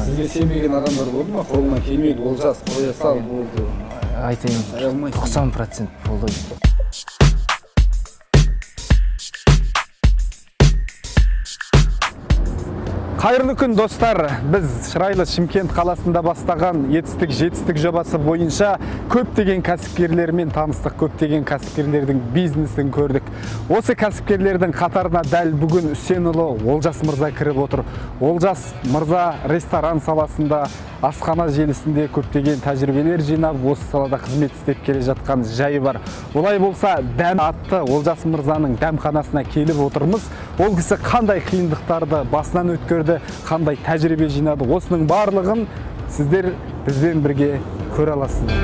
Сізге сенбеген адамдар болды ма? Қолынан келмейді, олжас қоя сал болды. Айтайын, 90% болды. Қайырлы күн достар, біз Шырайлы Шымкент қаласында бастаған жетістік жобасы бойынша көптеген кәсіпкерлермен таныстық, көптеген кәсіпкерлердің бизнесін көрдік. Осы кәсіпкерлердің қатарына дәл бүгін Үсенұлы Олжас мырза кіріп отыр. Олжас мырза ресторан саласында, асхана желісінде көптеген тәжірибелер жинап, осы салада қызмет істеп келе жатқан жайы бар. Олай болса, дәм атты Олжас мырзаның дәмханасына келіп отырмыз. Ол кісі қандай қиындықтарды басынан өткерді, қандай тәжірибе жинады, осының барлығын сіздер бізбен бірге көре аласыздар.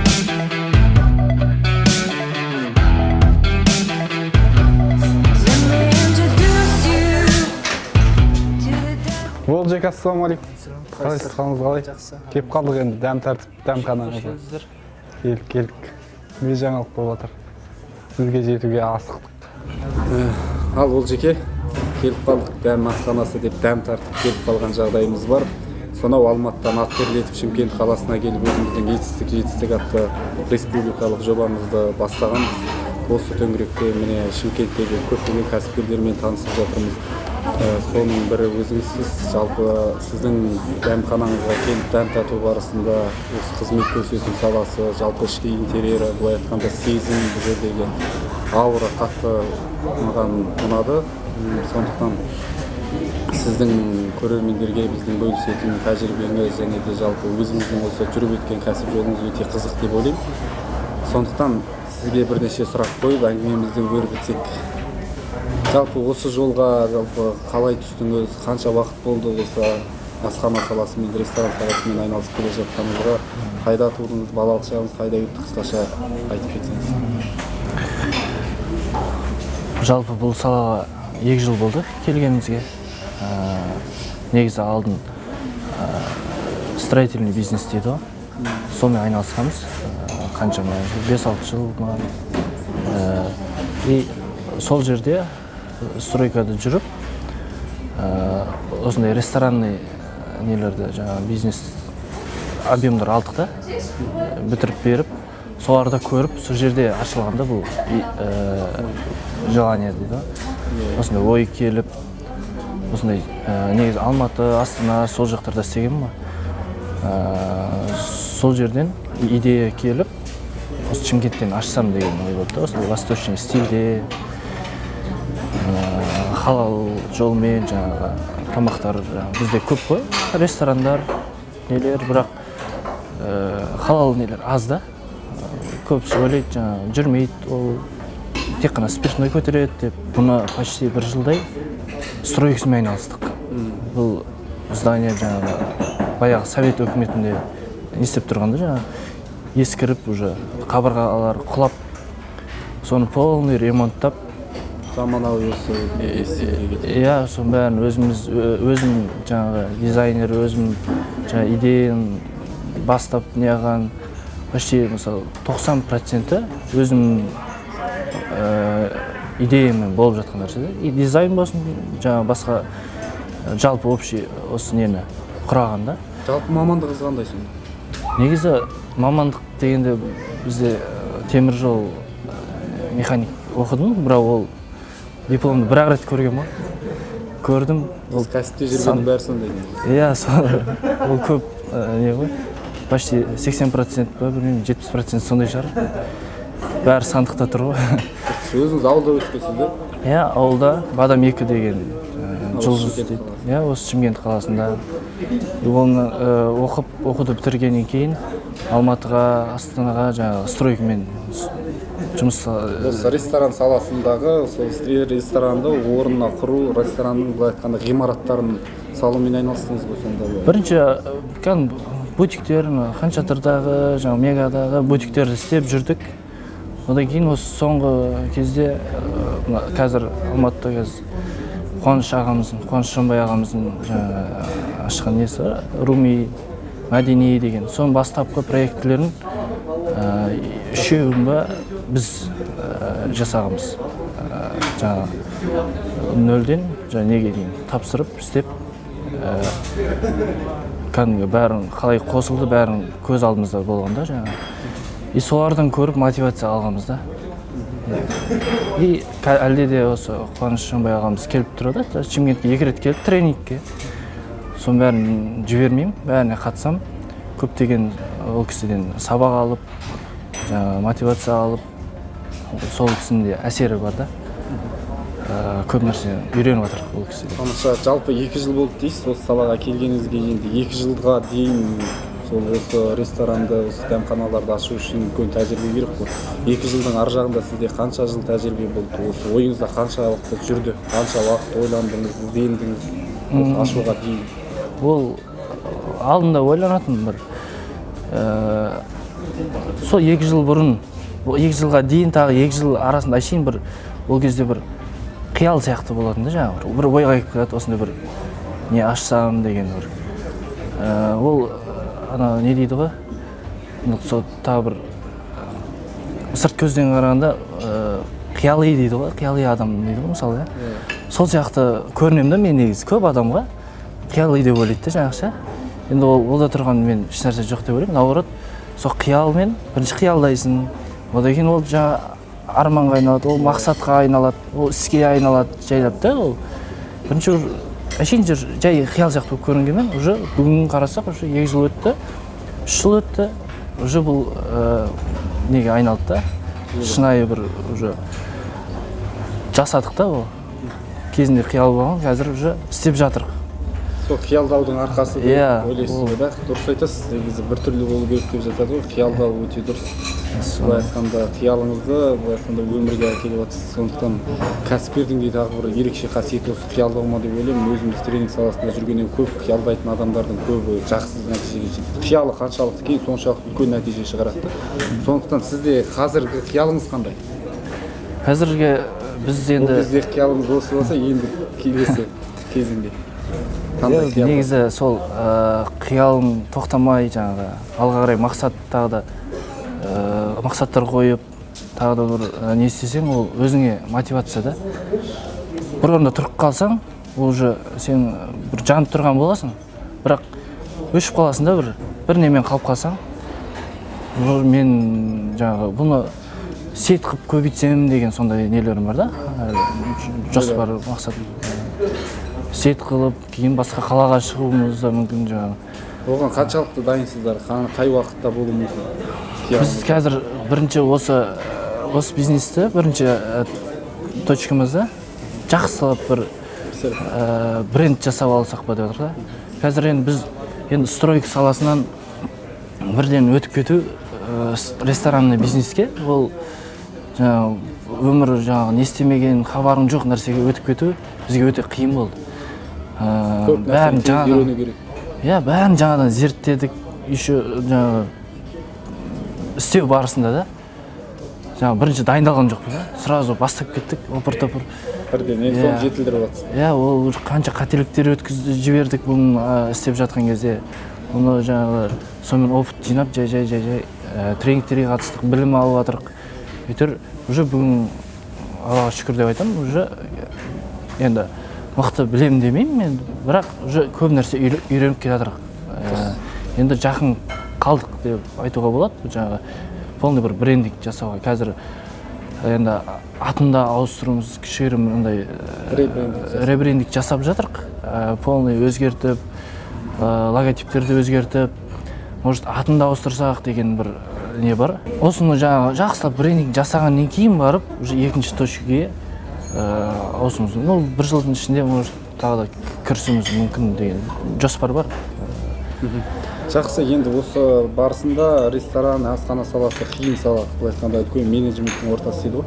Олжек, ассалаумағалейкум. Қалайсыз, қалыңыз қалай? Кеп қалдық енді дәм тартып, дәмханаңызға. Келдік. Не жаңалық болып жатыр? Сізге жетуге асықтық. Ал Олжеке, келіп қалдық, дәм асханасы деп дәм тартып келіп қалған жағдайымыз бар. Сонау Алматыдан аттерлетіп Шымкент қаласына келіп өзіміздің жетістік атты республикалық жобамызды бастағанбыз. Осы төңіректе міне Шымкенттегі көптеген кәсіпкерлермен танысып жатырмыз. Соның бірі өзіңізсіз, жалпы сіздің дәмханаңызға келіп дәм тату барысында осы қызмет көрсету саласы, жалпы ішкі интерьері, былай айтқанда сезім, бұл жердегі аура қатты маған ұнады. Сондықтан сіздің көрермендерге біздің бөлісетін тәжірибеңіз және де жалпы өзіңіздің осы жүріп өткен кәсіп жолыңыз өте қызық деп ойлаймын. Сондықтан сізге бірнеше сұрақ қойып, әңгімемізді өрбітсек. Жалпы осы жолға қалай түстіңіз, қанша уақыт болды осы асхана саласымен, ресторан саласымен айналысып келе жатқаныңызға, қайда тудыңыз, балалық шағыңыз қайда өтті, қысқаша айтып кетсеңіз. Жалпы бұл салаға 2 жыл болды келгенімізге. Негізі алдын строительный бизнес дейді ғой. Сонымен айналысқанбыз. Қаншама 5-6 жыл маған. И сол жерде стройкада жүріп, осындай ресторанный нелерді, бизнес объемдар алдық та, бітіріп беріп, соларда көріп, сол жерде ашылғанда бұл желание дейді. Осындай ой келіп, осындай негізі Алматы, Астана, сол жақтарда істеген ба. Сол жерден идея келіп, осы Шымкенттен ашсам деген ой болды. Осындай восточный стильде, халал жолмен жаңағы тамақтар бізде көп қой, ресторандар, нелер, бірақ халал нелер аз да. Көбісі ойлайды, жаңағы жүрмейді, ол тек қана спиртной көтереді деп. Бұны почти 1 жылдай стройкасымен айналыстық. Бұл здание жаңағы баяғы совет өкіметінде не істеп тұрғанда жаңағы ескіріп, уже қабырғалар құлап, соны полный ремонттап, заманауи соның бәрін өзім жаңағы дизайнер, өзім жаңағы идеян бастап неған, почти мысалы 90% өзім идеямен болып жатқан нәрсе. И дизайн болсын, жаңағы басқа жалпы общий осы нені құрағанда. Жалпы мамандығыңыз қандай сонда? Негізі мамандық дегенде бізде темір жол механик оқыдым, бірақ ол дипломды бір-ақ рет көрген ба? Көрдім. Сіз кәсіпте жүргеннің бәрі сондай дейді. Иә, ол көп не ғой, почти 80% ба, білмеймін, 70% сондай шығар. Бәрі сандықта тұр ғой. Өзіңіз ауылда өскенсіз бе? Иә, ауылда Бадам 2 деген жұлдыз дейді. Иә, осы Шымкент қаласында. Оны оқуды бітіргеннен кейін Алматыға, Астанаға жаңағы стройкамен жұмыс. Осы ресторан саласындағы, ресторанды орнына құру, ресторанның былай айтқанда ғимараттарын салумен айналыстыңыз ғой сонда? Бірінші бутиктер, Ханшатырдағы, жаңағы Мегадағы бутиктерді істеп жүрдік. Одан кейін осы соңғы кезде қазір Алматыда Қуаныш Шамбай ағамыздың ашқан несі, Руми, Мәдени деген, соның бастапқы проектілерін 3-еуін біз жасағымыз. Нөлден неге дейін тапсырып, істеп, кәдімгі бәрін қалай қосылды, бәрін көз алдымызда болған да жаңағы. И солардан көріп мотивация алғанбыз да. И әлде де осы Қуаныш Жанбай ағамыз келіп тұрады, Шымкентке 2 рет келіп тренингке. Соның бәрін жібермеймін, бәріне қатысам. Көптеген ол кісіден сабақ алып, мотивация алып, сол кісінің де әсері бар да. Көп нәрсе үйреніп жатыр ол кісіден. Тамаша, жалпы 2 жыл болды дейсіз, осы салаға келгеніңізге енді 2 жылға дейін осы ресторанды, осы дәмханаларды ашу үшін үлкен тәжірибе керек қой. 2 жылдың ар жағында сізде қанша жыл тәжірибе болды? Осы ойыңызда қаншалықты жүрді? Қанша уақыт ойландыңыз, іздендіңіз осы ашуға дейін? Ол алдында ойланатын бір сол 2 жыл бұрын, 2 жылға дейін тағы 2 жыл арасында ашайын бір ол кезде бір қиял сияқты болатын да жаңағы. Бір ойға келіп қалады, осындай бір не ашсам деген бір. Ол ана не дейді ғой? Сол тағы бір сырт көзден қарағанда қияли дейді ғой, қияли адам дейді ғой мысалы. Сол сияқты көрінемін да мен негізі көп адамға қияли деп ойлайды да жаңағыша. Енді ол да тұрған мен ешнәрсе жоқ деп ойлаймын. Наоборот, сол қиялмен бірінші қиялдайсың. Одан кейін ол жаңа арманға айналады, ол мақсатқа айналады, ол іске айналады жайлап та ол. Бірінші әшейін жай қиял сияқты болып көрінгенмен, уже бүгін қарасақ, уже 2 жыл өтті, 3 жыл өтті, уже бұл неге айналды да. Шынайы бір уже жасадық та ол. Кезінде қиял болған, қазір уже істеп жатырық. Сол қиялдаудың арқасы деп ойлайсыз ба? Дұрыс айтасыз, негізі біртүрлі болу керек деп жатады ғой, қиялдау өте дұрыс. Былай айтқанда қиялыңызды, былай айтқанда өмірге әкеліп жатсыз. Сондықтан кәсіпкердің де тағы бір ерекше қасиеті осы қиялдау ма деп ойлаймын. Өзіміз тренинг саласында жүргеннен көп қиялдайтын адамдардың көбі жақсы нәтижеге жетеді. Қиялы қаншалықты кең, соншалықты үлкен нәтиже шығарады. Сондықтан сізде қазіргі қиялыңыз қандай? Қазірге біз енді бұл кезде қиялыңыз осы болса, енді келесі кезінде негізі сол қиялым тоқтамай жаңағы алға қарай мақсаттар қойып тағы да бір не істесең, ол өзіңе мотивация да. Бір орында тұрып қалсаң, ол уже сен бір жанып тұрған боласың, бірақ өшіп қаласың да бір немен қалып қалсаң, мен жаңағы бұны сет қылып көбейтсем деген сондай нелерім бар да, жоспар, мақсат. Сет қылып, кейін басқа қалаға шығуымыз да мүмкін жаңағы. Оған қаншалықты дайынсыздар? Қай уақытта болуы мүмкін? Біз қазір бірінші осы бизнесті, бірінші точкамызда жақсылап бір бренд жасап алсақ па деп отыр да. Қазір енді біз стройка саласынан бірден өтіп кету ресторанный бизнеске, ол өмір не істемеген, хабарың жоқ нәрсеге өтіп кету бізге өте қиын болды. Бәрін жаңадан зерттедік, еще істеу барысында да бірінші дайындалған жоқпыз да, сразу бастап кеттік, опыр-топыр. Бірден соны жетілдіріп жатсыз. Ол қанша қателіктер өткізіп жібердік бұны істеп жатқан кезде. Оны сонымен опыт жинап, жай тренингтерге қатыстық, білім алып жатырық. Өйтер, уже бүгін Аллаға шүкір деп айтамын, уже енді мықты білем демеймін мен, бірақ уже көп нәрсе үйреніп келе жатырық. Енді жақын қалдық деп айтуға болады, жаңағы полный бір брендинг жасауға. Қазір енді атында ауыстыруымыз, кішігірім мындай ребрендинг жасап жатырық. Полный өзгертіп, логотиптерді өзгертіп, может атында ауыстырсақ деген бір не бар. Осыны жақсылап брендинг жасағаннан кейін барып, уже екінші точкаға ауысуымыз. Бір жылдың ішінде тағы да кірісуіміз мүмкін деген жоспар бар. Жақсы, енді осы барысында ресторан, асхана саласы қиын сала, былай айтқанда үлкен менеджменттің ортасы дейді ғой.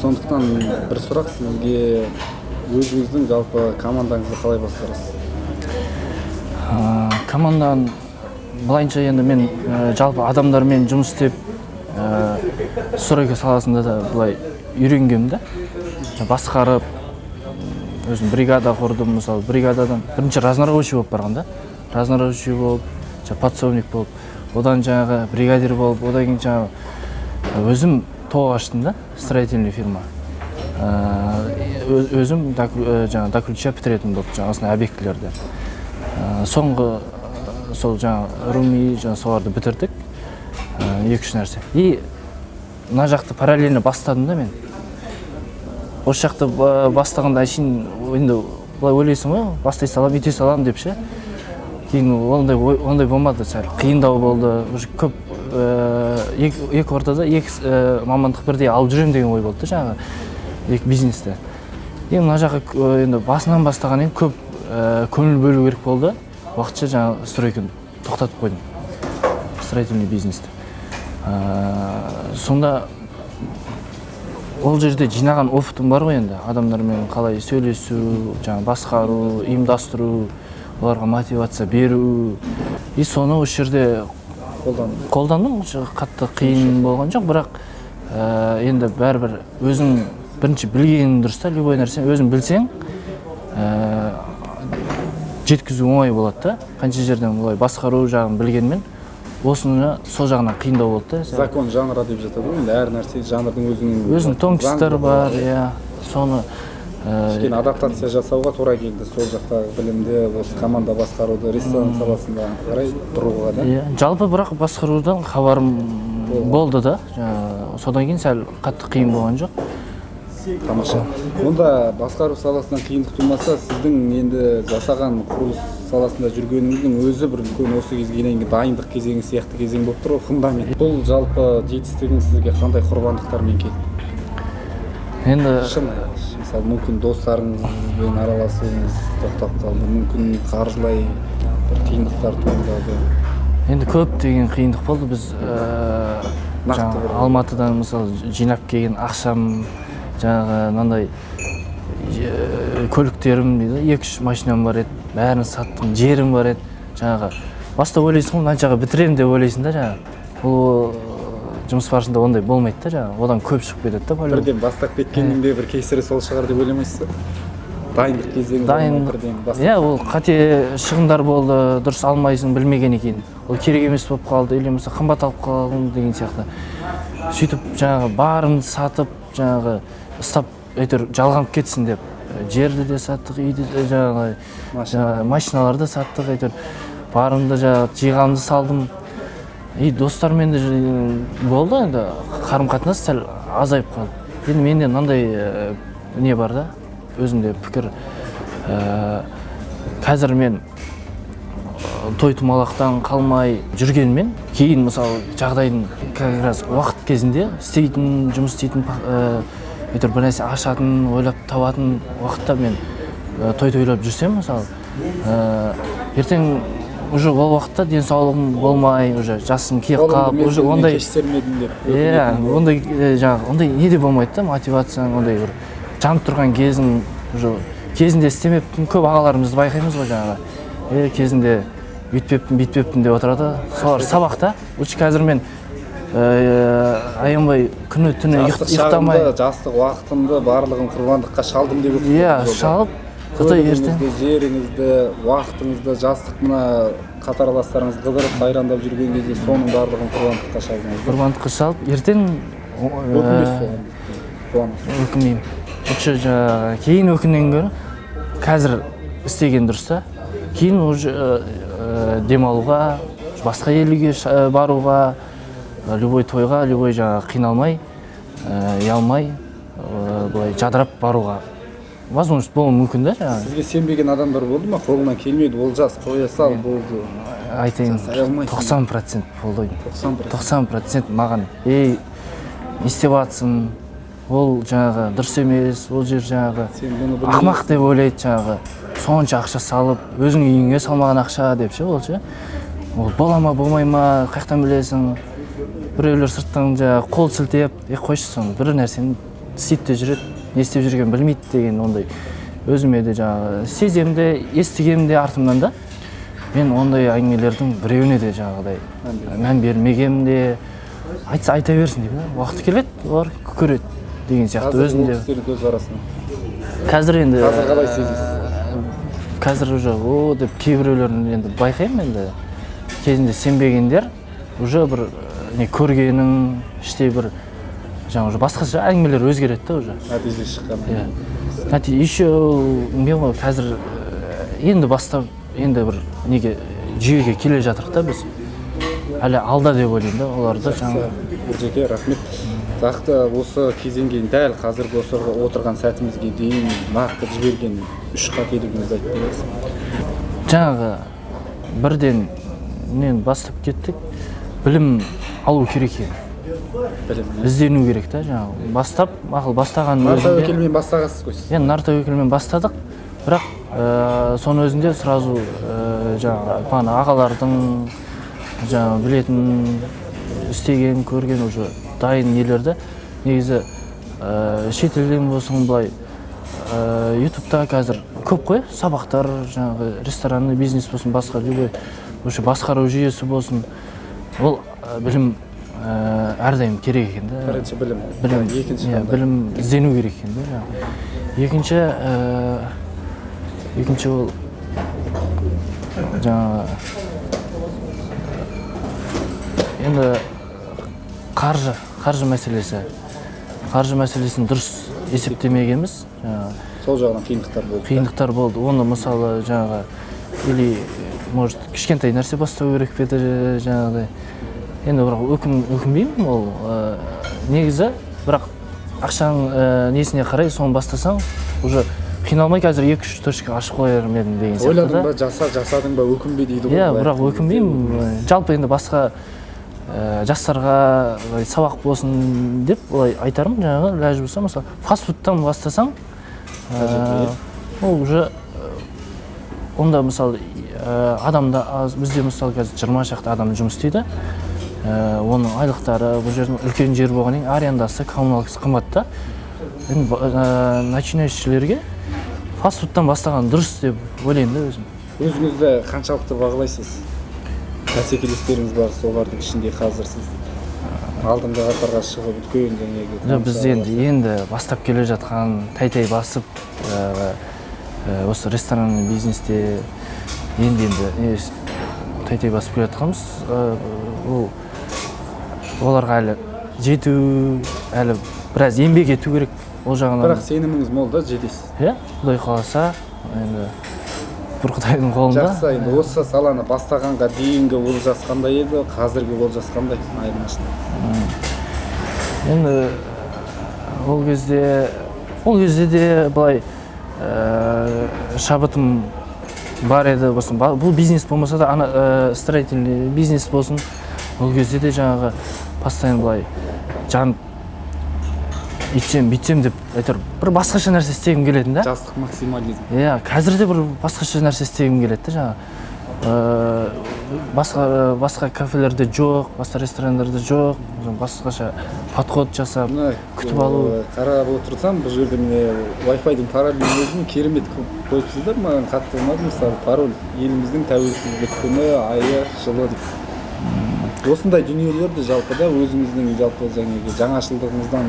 Сондықтан бір сұрақ сізге, өзіңіздің жалпы командаңызды қалай басқарасыз? Командан былайынша енді мен жалпы адамдармен жұмыс істеп, стройка саласында да былай үйренгенмін да. Басқарып, өзім бригада құрдым, мысалы, бригададан бірінші разнорабочий болып барған да. Разнорабочий болып, подсобник болып, одан жаңағы бригадир болып, одан кейін жаңағы өзім тоқ аштым да, строительный фирма. Өзім до ключа бітіретін болып, жаңағы осындай объектілерді. Соңғы сол жаңағы руми соларды бітірдік. 2-3 нәрсе. И мына жақты параллельно бастадым да мен. Осы жақты бастағанда әшейін енді былай ойлайсың ғой, бастай салам, ете салам деп ше. Кейін ондай болмады, сәл қиындау болды. Уже көп екі ортада екі мамандық бірдей алып жүрем деген ой болды жаңағы екі бизнесте. Енді мына жаққа енді басынан бастаған ең көп көңіл бөлу керек болды. Уақытша жаңағы стройканы тоқтатып қойдым. Строительный бизнесті. Сонда ол жерде жинаған опытым бар ғой енді. Адамдармен қалай сөйлесу, жаңағы басқару, ұйымдастыру, оларға мотивация беру. И соны осы жерде қолдандым. Қатты қиын болған жоқ, бірақ енді бәрібір өзің бірінші білгенің дұрыс та, любой нәрсе өзің білсең, жеткізу оңай болады да. Қанша жерден олай басқару жағын білгенмен, осыны сол жағынан қиындау болды да. Закон жанра деп жатады ғой, енді әр нәрсе жанрдың өзінің тонкостары бар, соны кішкене адаптация жасауға тура келді. Сол жақтағы білімде осы команда басқаруды ресторан саласында қарай тұруға да. Жалпы бірақ басқарудан хабарым болды да. Содан кейін сәл қатты қиын болған жоқ. Тамаша. Онда басқару саласынан қиындық тумаса, сіздің енді жасаған құрылыс саласында жүргеніңіздің өзі бір үлкен осы кезге дейінгі дайындық кезеңі сияқты кезең болып тұр ғой, фундамент. Бұл жалпы жетістігіңіз сізге қандай құрбандықтармен келді? Енді мысалы мүмкін достарыңызбен араласуыңыз тоқтап қалды, мүмкін қаржылай бір қиындықтар туындады. Енді көптеген қиындық болды. Біз Алматыдан мысалы жинап келген ақшам, жаңағы мынандай көліктерім дейді, 2-3 машинам бар еді, бәрін саттым, жерім бар еді. Жаңағы баста ойлайсың ғой, мынаншаға бітірем деп ойлайсың да, жаңағы. Бұл жұмыс барысында ондай болмайды да, жаңағы. Одан көп шығып кетеді да, по-любому. Бірден бастап кеткенінде бір кесірі сол шығар деп ойламайсыз ба? Дайындық кезеңі бірден бастап. Ол қате шығындар болды, дұрыс алмайсың, білмеген екен. Ол керек емес болып қалды, или болмаса қымбат алып қалдым деген сияқты. Сөйтіп жаңағы барымды сатып, жаңағы ұстап әйтеуір жалғанып кетсін деп жерді де саттық, үйді де жаңағы машиналарды саттық, әйтеуір барымды жиғанымды салдым. И достармен де болды, енді қарым-қатынас сәл азайып қалды. Енді менде мынандай не бар да, өзімде пікір. Қазір мен той-томалақтан қалмай жүргенмен, кейін мысалы жағдайдың как раз уақыт кезінде жұмыс істейтін, әйтеуір бір нәрсе ашатын, ойлап табатын уақытта мен той-тойлап жүрсем, мысалы, ертең уже ол уақытта денсаулығым болмай, уже жасым келіп қалып, уже ондай ондай неде болмайды да, мотивацияң, ондай бір жанып тұрған кезің, уже кезінде істемеппін, көп ағаларымызды байқаймыз ғой жаңағы. Кезінде үйтпеппін, бүйтпеппін деп отырады. Солар сабақта. Лучше қазір мен аянбай күні түні ұйықтамай, жастық уақытымды барлығын құрбандыққа шалдым деп отырсыз. Шалып, көлігіңізді, жеріңізді, уақытыңызды, жастық мына қатарластарыңыз қыдырып, сайрандап жүрген кезде соның барлығын құрбандыққа шалдыңыз. Құрбандыққа шалып, ертең өкінбеймін. Кейін өкінен гөрі қазір істеген дұрыс та. Кейін уже демалуға, басқа елге баруға, любой тойға, любой қиналмай, ұялмай, жадырап баруға возможность болуы мүмкін да. Сізге сенбеген адамдар болды ма? Қолынан келмейді, олжас қоя сал, болды. Айтайын, 90% болды. 90% маған, не істеп жатсың, ол дұрыс емес, ол жер ақымақ деп ойлайды, сонша ақша салып, өзің үйіңе салмаған ақша деп ше, ол ше. Ол бола ма, болмай ма, қаяқтан білесің, біреулер сырттан қол сілтеп, қойшы соны, бір нәрсені істеп те жүреді, не істеп жүрген білмейді деген ондай. Өзіме де сеземде, естігемде артымнан да, мен ондай әңгімелердің біреуіне де мән бермегенде, айтса айта берсін деймін, уақыт келеді, олар көреді деген сияқты өзінде. Қазір енді қалай сезесіз? Қазір уже о деп кейбіреулерін енді байқаймын, енді кезінде сенбегендер уже бір не көргенің іште бір уже басқаша әңгімелер өзгереді да уже. Нәтиже шыққан. Еще мен қазір енді бастап, енді бір неге жүйеге келе жатырық та біз. Әлі алда деп ойлаймын да оларды жаңағы. Жеке рахмет. Тақты осы кезеңге дәл қазіргі осы отырған сәтімізге дейін нақты жіберген 3 қателігіңізді айтып бересіз. Жаңағы бірден бастап кеттік. Білім алу керек екен. Іздену керек та жаңағы. Бастаған нар тәуекелмен бастағансыз ғой. Енді нар тәуекелмен бастадық. Бірақ соның өзінде сразу жаңағы ағалардың жаңағы білетін, істеген, көрген уже дайын нелерді негізі шетелден болсын былай ютубта қазір көп қой сабақтар, жаңағы ресторанный бизнес болсын, басқа любой уже басқару жүйесі болсын, ол білім әрдайым керек екен да. Бірінші білім, екінші білім іздену керек екен да. Екінші ол жаңағы енді қаржы мәселесі. Қаржы мәселесін дұрыс есептемегенбіз. Сол жағынан қиындықтар болды. Оны мысалы жаңағы или может кішкентай нәрсе бастау керек пе еді жаңағыдай. Енді бірақ өкінбеймін, ол негізі, бірақ ақшаның несіне қарай соны бастасаң, уже қиналмай қазір 2-3 точка ашып қояр едім деген сияқты. Ойладың ба, жасадың ба, өкінбе дейді ғой. Иә, бірақ өкінбеймін. Жалпы енді басқа жастарға сабақ болсын деп олай айтарым, жаңағы ләж болса, мысалы фастфудтан бастасаң, ол уже онда мысалы адамда аз, бізде мысалы қазір 20 шақты адам жұмыс істейді. Оның айлықтары бұл жердің үлкен жер болғаннан кейін арендасы, коммуналкасы қымбат та. Начинающийлерге фастфудтан бастаған дұрыс деп ойлаймын да өзім. Өзіңізді қаншалықты бағалайсыз? Бәсекелестеріңіз бар, солардың ішінде қазір сіз алдыңғы қатарға шығып үлкен жаңағы. Біз енді бастап келе жатқан, тай басып, осы ресторанный бизнесте енді тай басып келе жатқанбыз. Оларға әлі жету, әлі біраз еңбек ету керек. Ол жағынан. Бірақ сеніміңіз мол да, жетесіз. Иә, Құдай қаласа, енді бір Құдайдың қолында. Жақсы, енді осы саланы бастағанға дейінгі олжас қандай еді, қазіргі олжас қандай айырмашылық? Енді ол кезде де былай шабытым бар еді болсын. Бұл бизнес болмаса да, строительный бизнес болсын. Ол кезде де жаңағы постоянно былай жанып бүйтсем деп айтыр, бір басқаша нәрсе істегім келетін да. Жастық максимализм. Иә, қазір де бір басқаша нәрсе істегім келеді да, жаңағы басқа кафелерде жоқ, басқа ресторандарда жоқ, басқаша подход жасап, күтіп алу. Қарап отырсам, бұл жерде міне Wi-Fi-дың паролін өзін керемет қойыпсыздар, маған қатты ұнады. Мысалы, пароль еліміздің тәуелсіздік күні, айы, жылы деп. Осындай дүниелерді жалпыда өзіңіздің жалпы жаңашылдығыңыздан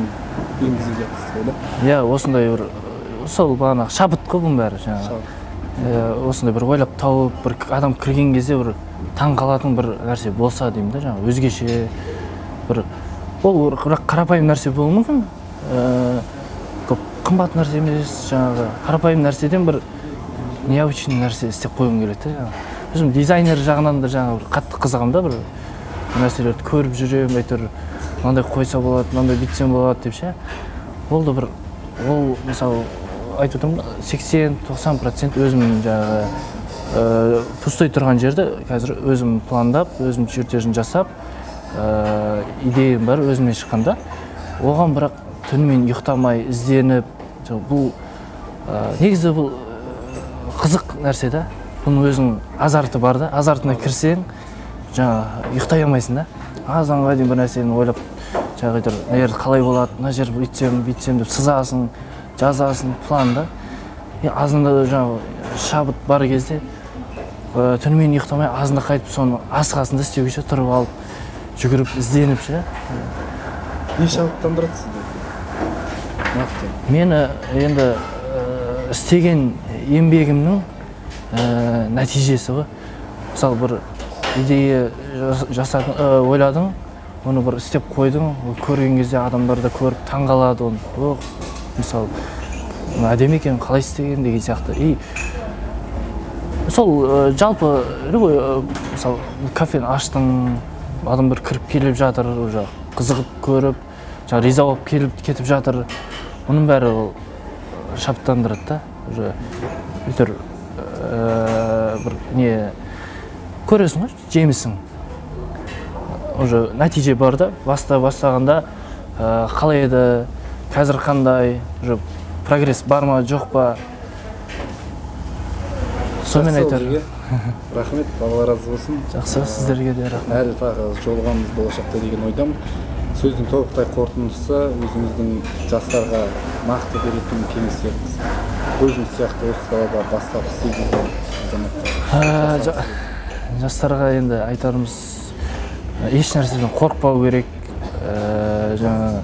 енгізіп жатсыз ғой да? Иә, осындай бір сол бағанағы шабыт қой бұның бәрі жаңағы. Осындай бір ойлап тауып, бір адам кірген кезде бір таң қалатын бір нәрсе болса деймін да, жаңағы өзгеше бір ол қарапайым нәрсе болуы мүмкін. Көп қымбат нәрсе емес, жаңағы қарапайым нәрседен бір необычный нәрсе істеп қойғым келеді да. Өзім дизайнер жағынан да жаңағы қатты қызығам да, бір нәрселерді көріп жүремін, әйтеуір мынандай қойса болады, мынандай бүйтсем болады деп ше. Ол да бір, ол мысалы айтып отырмын, 80-90% өзім жаңағы пустой тұрған жерді қазір өзім пландап, өзім чертежін жасап, идеям бар өзімнен шыққанда. Оған бірақ түнімен ұйықтамай, ізденіп, бұл негізі бұл қызық нәрсе да. Бұның өзінің азарты бар да, азартына кірсең, жаңа ұйықтай алмайсың да. Азанға дейін бір нәрсені ойлап, жаңағы мына жер қалай болады, мына жер бүйтсем деп сызасың, жазасың, план да. Азында да жаңағы шабыт бар кезде түнімен ұйықтамай, азында қайтып соны асығасында істеуге ше, тұрып алып, жүгіріп, ізденіп ше. Не шабыттандырады сізді? Нақты. Мені енді істеген еңбегімнің нәтижесі ғой. Мысалы бір идея ойладың, оны бір істеп қойдың, көрген кезде адамдар да көріп таң қалады оны. Мысалы, әдемі екен, қалай істеген деген сияқты. сол жалпы любой мысалы кафені аштың, адам бір кіріп келіп жатыр, уже қызығып көріп, жаңағы риза болып келіп кетіп жатыр. Оның бәрі ол шабыттандырады да. Уже бүйтір бір не көресің ғой, жемісің. Уже нәтиже бар да, бастағанда қалай еді, қазір қандай, уже прогресс бар ма, жоқ па. Сонымен айтар. Рахмет, Алла разы болсын. Жақсы, сіздерге де рахмет. Әлі тағы жолығамыз болашақта деген ойдамын. Сөздің толықтай қорытындысы өзіміздің жастарға нақты беретін кеңестеріңіз. Өзіңіз сияқты осы салада бастап істейтін азаматтар. Жастарға енді айтарымыз, еш нәрседен қорықпау керек. Жаңа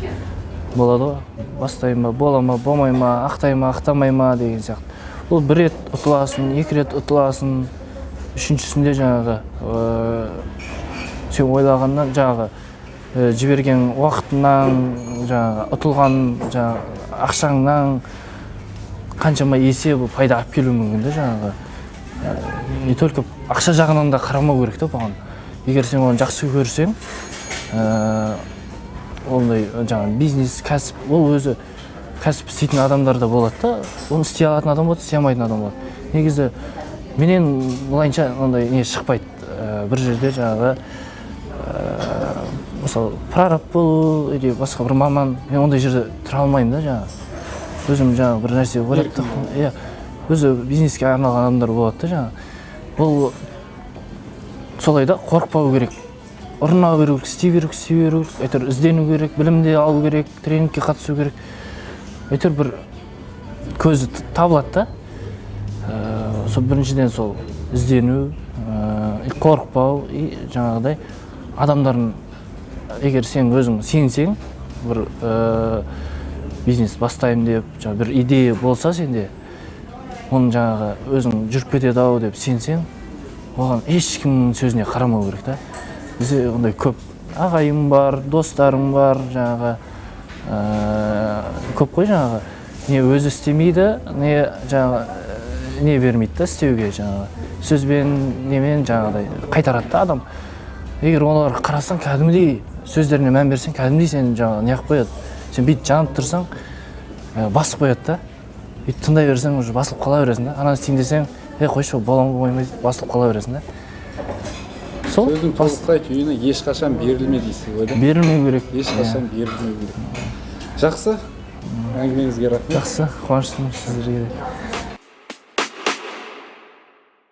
болады ғой, бастайын ба, бола ма, болмай ма, ақтай ма, ақтамай ма деген сияқты. Ол бір рет ұтыласың, екі рет ұтыласың, үшіншісінде жаңағы сен ойлағаннан жаңағы жіберген уақытынан, жаңағы ұтылған жаңағы ақшаңнан қаншама есе пайда алып келуі мүмкін да жаңағы. Не только ақша жағынан да қарамау керек та бұған. Егер сен оны жақсы көрсең, ондай жаңағы бизнес, кәсіп, ол өзі кәсіп істейтін адамдар да болады да, оны істей алатын адам болады, істей алмайтын адам болады. Негізі менен былайынша ондай не шықпайды. Бір жерде жаңағы мысалы прораб болу или басқа бір маман, мен ондай жерде тұра алмаймын да жаңағы. Өзім жаңағы бір нәрсе ойлап иә, өзі бизнеске арналған адамдар болады да жаңағы. Бұл солай да, қорықпау керек. Ұрынау керек, істей беру керек, әйтеуір іздену керек, білімде алу керек, тренингке қатысу керек. Әйтеуір бір көзі табылады да. Сол біріншіден сол іздену, қорықпау, жаңағыдай адамдардың, егер сен өзің сенсең, бір бизнес бастаймын деп, бір идея болса сенде, оны жаңағы өзің жүріп кетеді ау деп сенсең, оған ешкімнің сөзіне қарамау керек та. Бізде ондай көп ағайым бар, достарым бар, жаңағы көп қой жаңағы. Не өзі істемейді, не жаңағы не бермейді да істеуге жаңағы. Сөзбен, немен жаңағыдай қайтарады да адам. Егер оларға қарасаң, кәдімгідей сөздеріне мән берсең, кәдімгідей сен жаңағы не қылып қояды. Сен бүйтіп жанып тұрсаң, басып қояды да. Бүйтіп тыңдай берсең, уже басылып қала бересің да. Ананы істейін десең, қойшы, боламын болмайды, басылып қала бересің да. Сөздің толықтай түйіні ешқашан берілме дейсіз ғой да? Берілмеу керек. Ешқашан берілмеу керек. Жақсы, әңгімеңізге рахмет. Жақсы, қуаныштымын сіздерге де.